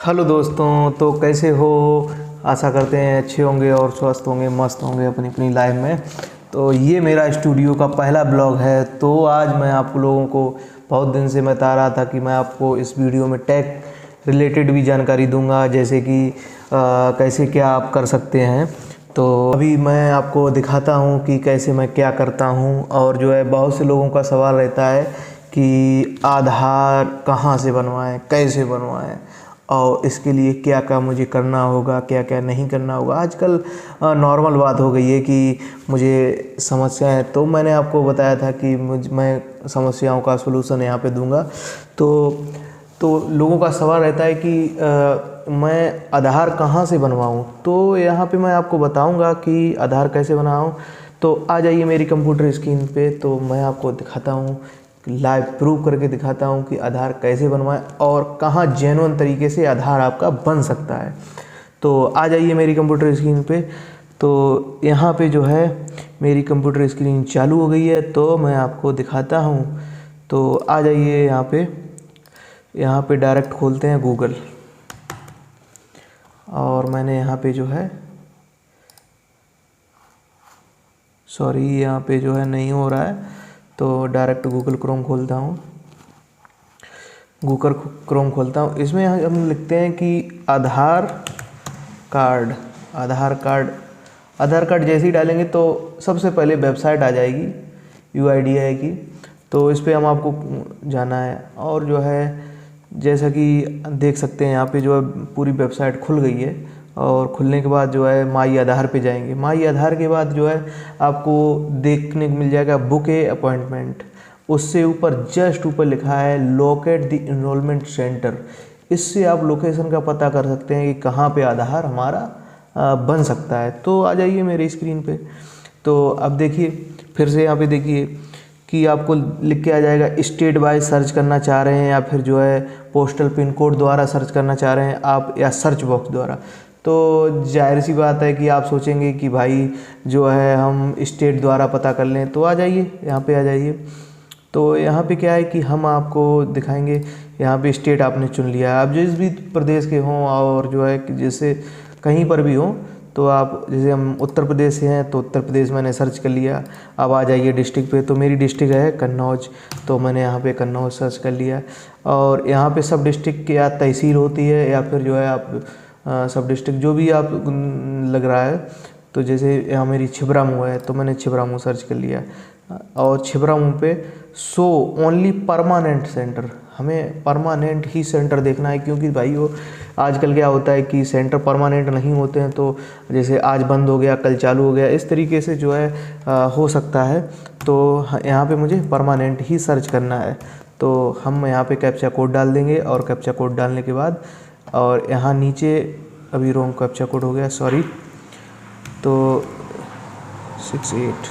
Hello दोस्तों, तो कैसे हो। आशा करते हैं अच्छे होंगे और स्वस्थ होंगे, मस्त होंगे अपनी अपनी लाइफ में। तो ये मेरा स्टूडियो का पहला ब्लॉग है। तो आज मैं आप लोगों को बहुत दिन से बता रहा था कि मैं आपको इस वीडियो में टेक रिलेटेड भी जानकारी दूंगा, जैसे कि कैसे क्या आप कर सकते हैं। तो अभी मैं आपको दिखाता हूँ कि कैसे मैं क्या करता हूँ। और जो है, बहुत से लोगों का सवाल रहता है कि आधार कहाँ से बनवाएं, कैसे बनवाएं, और इसके लिए क्या क्या मुझे करना होगा, क्या क्या नहीं करना होगा। आजकल नॉर्मल बात हो गई है कि मुझे समस्याएं, तो मैंने आपको बताया था कि मैं समस्याओं का सलूशन यहाँ पे दूंगा। तो लोगों का सवाल रहता है कि मैं आधार कहाँ से बनवाऊँ। तो यहाँ पे मैं आपको बताऊँगा कि आधार कैसे बनाऊँ। तो आ जाइए मेरी कंप्यूटर स्क्रीन पे, तो मैं आपको दिखाता हूँ, लाइव प्रूव करके दिखाता हूँ कि आधार कैसे बनवाएं और कहाँ जेन्युइन तरीके से आधार आपका बन सकता है। तो आ जाइए मेरी कंप्यूटर स्क्रीन पे। तो यहाँ पे जो है मेरी कंप्यूटर स्क्रीन चालू हो गई है, तो मैं आपको दिखाता हूँ। तो आ जाइए यहाँ पे डायरेक्ट खोलते हैं गूगल। और मैंने यहाँ पे जो है, सॉरी यहाँ पे जो है नहीं हो रहा है, तो डायरेक्ट गूगल क्रोम खोलता हूँ। गूगल क्रोम खोलता हूँ। इसमें हम लिखते हैं कि आधार कार्ड। आधार कार्ड जैसे ही डालेंगे तो सबसे पहले वेबसाइट आ जाएगी, UIDAI की। तो इस पर हम आपको जाना है। और जो है, जैसा कि देख सकते हैं यहाँ पे जो है पूरी वेबसाइट खुल गई है। और खुलने के बाद जो है माई आधार पे जाएंगे। माई आधार के बाद जो है आपको देखने को मिल जाएगा बुक ए अपॉइंटमेंट। उससे ऊपर जस्ट ऊपर लिखा है लोकेट द इनरोलमेंट सेंटर। इससे आप लोकेशन का पता कर सकते हैं कि कहाँ पे आधार हमारा बन सकता है। तो आ जाइए मेरी स्क्रीन पे। तो अब देखिए, फिर से यहाँ पे देखिए कि आपको लिख के आ जाएगा स्टेट वाइज सर्च करना चाह रहे हैं, या फिर जो है पोस्टल पिन कोड द्वारा सर्च करना चाह रहे हैं आप, या सर्च बॉक्स द्वारा। तो जाहिर सी बात है कि आप सोचेंगे कि भाई जो है हम स्टेट द्वारा पता कर लें। तो आ जाइए यहाँ पे आ जाइए। तो यहाँ पे क्या है कि हम आपको दिखाएंगे। यहाँ पे स्टेट आपने चुन लिया है। आप जिस भी प्रदेश के हों, और जो है कि जैसे कहीं पर भी हों, तो आप, जैसे हम उत्तर प्रदेश से हैं तो उत्तर प्रदेश मैंने सर्च कर लिया। अब आ जाइए डिस्ट्रिक्ट पे। तो मेरी डिस्ट्रिक्ट है कन्नौज, तो मैंने यहाँ पे कन्नौज सर्च कर लिया। और यहाँ पे सब डिस्ट्रिक्ट या तहसील होती है, या फिर जो है आप सब डिस्ट्रिक्ट जो भी आप लग रहा है। तो जैसे यहाँ मेरी छिबरामऊ है, तो मैंने छिबरामऊ सर्च कर लिया। और छिबरामऊ पे शो ओनली परमानेंट सेंटर, हमें परमानेंट ही सेंटर देखना है। क्योंकि भाई वो आजकल क्या होता है कि सेंटर परमानेंट नहीं होते हैं। तो जैसे आज बंद हो गया, कल चालू हो गया, इस तरीके से जो है हो सकता है। तो यहाँ पे मुझे परमानेंट ही सर्च करना है। तो हम यहाँ पे कैप्चा कोड डाल देंगे। और कैप्चा कोड डालने के बाद, और यहाँ नीचे अभी रॉन्ग कैप्चा कोड हो गया, सॉरी। तो 68।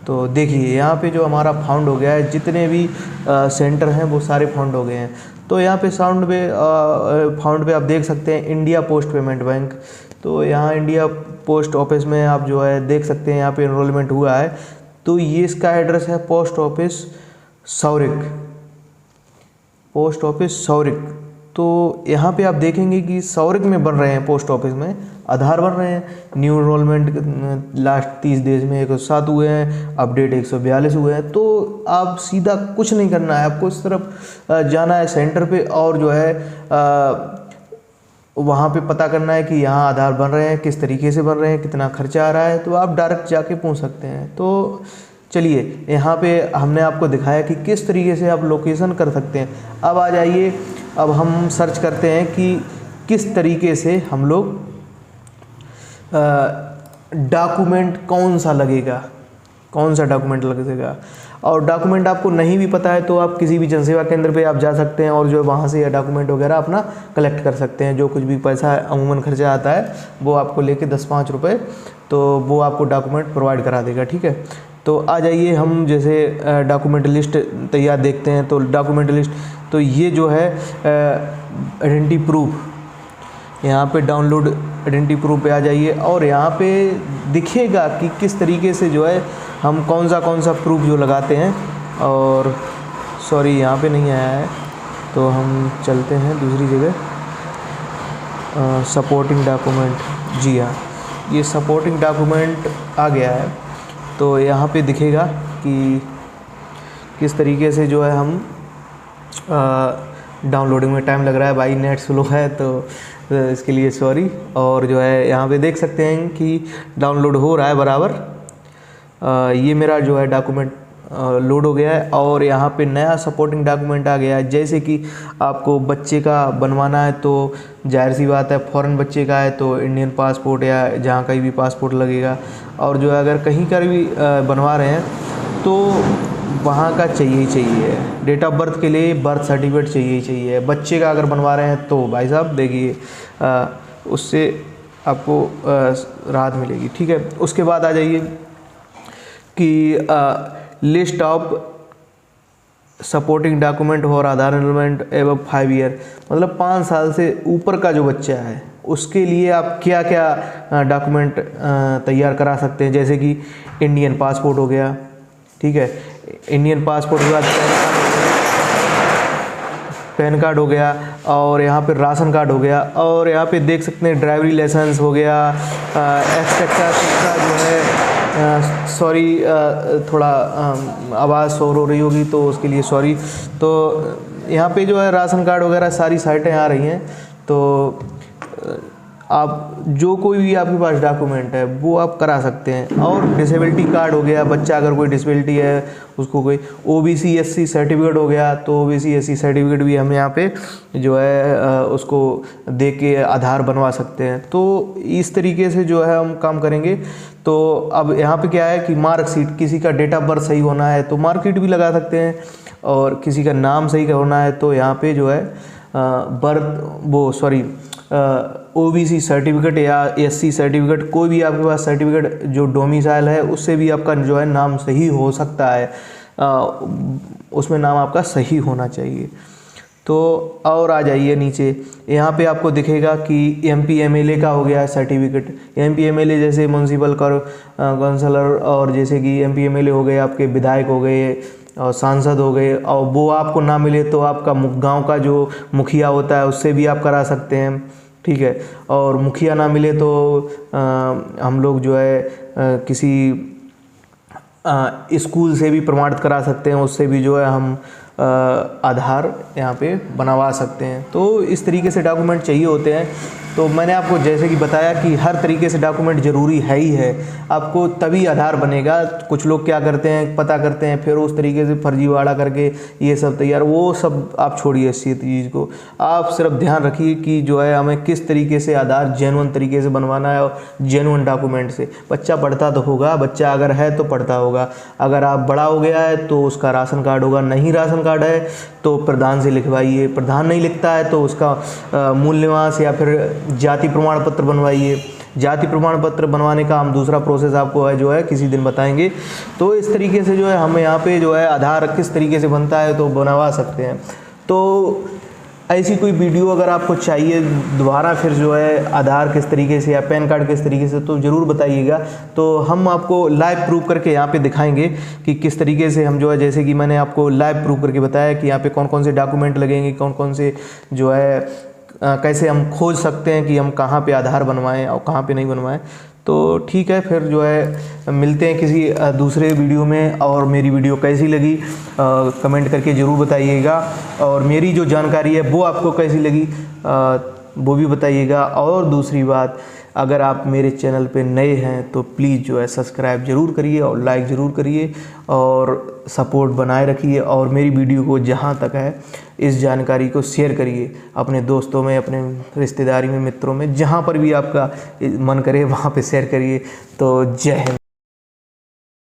तो देखिए यहाँ पे जो हमारा फाउंड हो गया है, जितने भी सेंटर हैं वो सारे फाउंड हो गए हैं। तो यहाँ पे फाउंड पे आप देख सकते हैं इंडिया पोस्ट पेमेंट बैंक। तो यहाँ इंडिया पोस्ट ऑफिस में आप जो है देख सकते हैं यहाँ पे इनरोलमेंट हुआ है। तो ये इसका एड्रेस है पोस्ट ऑफिस सौरिक। तो यहाँ पे आप देखेंगे कि सौरिक में बन रहे हैं, पोस्ट ऑफिस में आधार बन रहे हैं। न्यू इनरोलमेंट लास्ट 30 डेज में 107 हुए हैं, अपडेट 142 हुए हैं। तो आप सीधा कुछ नहीं करना है, आपको इस तरफ जाना है सेंटर पे, और जो है वहाँ पे पता करना है कि यहाँ आधार बन रहे हैं, किस तरीके से बन रहे हैं, कितना खर्चा आ रहा है। तो आप डायरेक्ट जाके पूछ सकते हैं। तो चलिए, यहाँ पे हमने आपको दिखाया कि किस तरीके से आप लोकेशन कर सकते हैं। अब आ जाइए, अब हम सर्च करते हैं कि किस तरीके से हम लोग डॉक्यूमेंट कौन सा डॉक्यूमेंट लगेगा। और डॉक्यूमेंट आपको नहीं भी पता है तो आप किसी भी जनसेवा केंद्र पे आप जा सकते हैं, और जो वहाँ से डॉक्यूमेंट वगैरह अपना कलेक्ट कर सकते हैं। जो कुछ भी पैसा अमूमन खर्चा आता है वो आपको लेके 10-5 रुपये, तो वो आपको डॉक्यूमेंट प्रोवाइड करा देगा। ठीक है। तो आ जाइए, हम जैसे डॉक्यूमेंट लिस्ट तैयार देखते हैं। तो डॉक्यूमेंट लिस्ट, तो ये जो है आइडेंटिटी प्रूफ, यहाँ पे डाउनलोड आइडेंटिटी प्रूफ पे आ जाइए। और यहाँ पे दिखेगा कि किस तरीके से जो है हम कौन सा प्रूफ जो लगाते हैं। और सॉरी यहाँ पे नहीं आया है, तो हम चलते हैं दूसरी जगह, सपोर्टिंग डॉक्यूमेंट। जी हाँ, ये सपोर्टिंग डॉक्यूमेंट आ गया है। तो यहाँ पे दिखेगा कि किस तरीके से जो है हम डाउनलोडिंग में टाइम लग रहा है भाई, नेट स्लो है तो इसके लिए सॉरी। और जो है यहाँ पे देख सकते हैं कि डाउनलोड हो रहा है बराबर। ये मेरा जो है डॉक्यूमेंट लोड हो गया है और यहाँ पे नया सपोर्टिंग डॉक्यूमेंट आ गया है। जैसे कि आपको बच्चे का बनवाना है तो जाहिर सी बात है, फॉरेन बच्चे का है तो इंडियन पासपोर्ट या जहाँ कहीं भी पासपोर्ट लगेगा। और जो है अगर कहीं का भी बनवा रहे हैं तो वहाँ का चाहिए ही चाहिए। डेट ऑफ बर्थ के लिए बर्थ सर्टिफिकेट चाहिए ही चाहिए। बच्चे का अगर बनवा रहे हैं तो भाई साहब देखिए उससे आपको राहत मिलेगी। ठीक है, उसके बाद आ जाइए कि लिस्ट ऑफ सपोर्टिंग डॉक्यूमेंट और आधार एनरोलमेंट एवं 5 ईयर, मतलब 5 साल से ऊपर का जो बच्चा है उसके लिए आप क्या क्या डॉक्यूमेंट तैयार करा सकते हैं। जैसे कि इंडियन पासपोर्ट हो गया, ठीक है, इंडियन पासपोर्ट के बाद पैन कार्ड हो गया, और यहाँ पे राशन कार्ड हो गया, और यहाँ पे देख सकते हैं ड्राइवरी लाइसेंस हो गया, एक्सेट्रा जो है। सॉरी थोड़ा आवाज़ शोर हो रही होगी तो उसके लिए सॉरी। तो यहाँ पे जो है राशन कार्ड वगैरह सारी साइटें आ रही हैं। तो आप जो कोई भी आपके पास डॉक्यूमेंट है वो आप करा सकते हैं। और डिसेबिलिटी कार्ड हो गया, बच्चा अगर कोई डिसेबिलिटी है उसको, कोई OBC SC सर्टिफिकेट हो गया तो OBC SC सर्टिफिकेट भी हम यहाँ पे जो है उसको दे के आधार बनवा सकते हैं। तो इस तरीके से जो है हम काम करेंगे। तो अब यहाँ पे क्या है कि मार्कशीट, किसी का डेट ऑफ बर्थ सही होना है तो मार्कशीट भी लगा सकते हैं, और किसी का नाम सही होना है तो यहाँ पे जो है OBC सर्टिफिकेट या SC सर्टिफिकेट, कोई भी आपके पास सर्टिफिकेट जो डोमिसाइल है उससे भी आपका जो है नाम सही हो सकता है। उसमें नाम आपका सही होना चाहिए। तो और आ जाइए नीचे, यहाँ पे आपको दिखेगा कि MP MLA का हो गया सर्टिफिकेट। MP MLA जैसे म्यूनसिपल काउंसलर, और जैसे कि MP MLA हो गए आपके विधायक हो गए और सांसद हो गए। और वो आपको ना मिले तो आपका गांव का जो मुखिया होता है उससे भी आप करा सकते हैं, ठीक है। और मुखिया ना मिले तो हम लोग जो है किसी स्कूल से भी प्रमाणित करा सकते हैं, उससे भी जो है हम आधार यहाँ पे बनवा सकते हैं। तो इस तरीके से डॉक्यूमेंट चाहिए होते हैं। तो मैंने आपको जैसे कि बताया कि हर तरीके से डॉक्यूमेंट ज़रूरी है ही है, आपको तभी आधार बनेगा। कुछ लोग क्या करते हैं, पता करते हैं फिर उस तरीके से फर्जीवाड़ा करके ये सब तैयार, वो सब आप छोड़िए इस चीज़ को। आप सिर्फ ध्यान रखिए कि जो है हमें किस तरीके से आधार जेन्युइन तरीके से बनवाना है, और जेन्युइन डॉक्यूमेंट से। बच्चा पढ़ता तो होगा, बच्चा अगर है तो पढ़ता होगा। अगर आप बड़ा हो गया है तो उसका राशन कार्ड होगा, नहीं राशन कार्ड है तो प्रधान से लिखवाइए, प्रधान नहीं लिखता है तो उसका मूल निवास या फिर जाति प्रमाण पत्र बनवाइए। जाति प्रमाण पत्र बनवाने का हम दूसरा प्रोसेस आपको है जो है किसी दिन बताएंगे। तो इस तरीके से जो है हम यहाँ पे जो है आधार किस तरीके से बनता है तो बनवा सकते हैं। तो ऐसी कोई वीडियो अगर आपको चाहिए दोबारा फिर जो है आधार किस तरीके से या पैन कार्ड किस तरीके से, तो ज़रूर बताइएगा। तो हम आपको लाइव प्रूफ करके यहाँ पे दिखाएंगे कि किस तरीके से हम जो है, जैसे कि मैंने आपको लाइव प्रूफ करके बताया कि यहाँ पे कौन कौन से डॉक्यूमेंट लगेंगे, कौन कौन से जो है कैसे हम खोज सकते हैं कि हम कहाँ पे आधार बनवाएं और कहाँ पे नहीं बनवाएं। तो ठीक है, फिर जो है मिलते हैं किसी दूसरे वीडियो में। और मेरी वीडियो कैसी लगी कमेंट करके ज़रूर बताइएगा, और मेरी जो जानकारी है वो आपको कैसी लगी वो भी बताइएगा। और दूसरी बात, अगर आप मेरे चैनल पे नए हैं तो प्लीज़ जो है सब्सक्राइब ज़रूर करिए और लाइक ज़रूर करिए और सपोर्ट बनाए रखिए। और मेरी वीडियो को जहाँ तक है इस जानकारी को शेयर करिए अपने दोस्तों में, अपने रिश्तेदारी में, मित्रों में, जहाँ पर भी आपका मन करे वहाँ पे शेयर करिए। तो जय हिंद।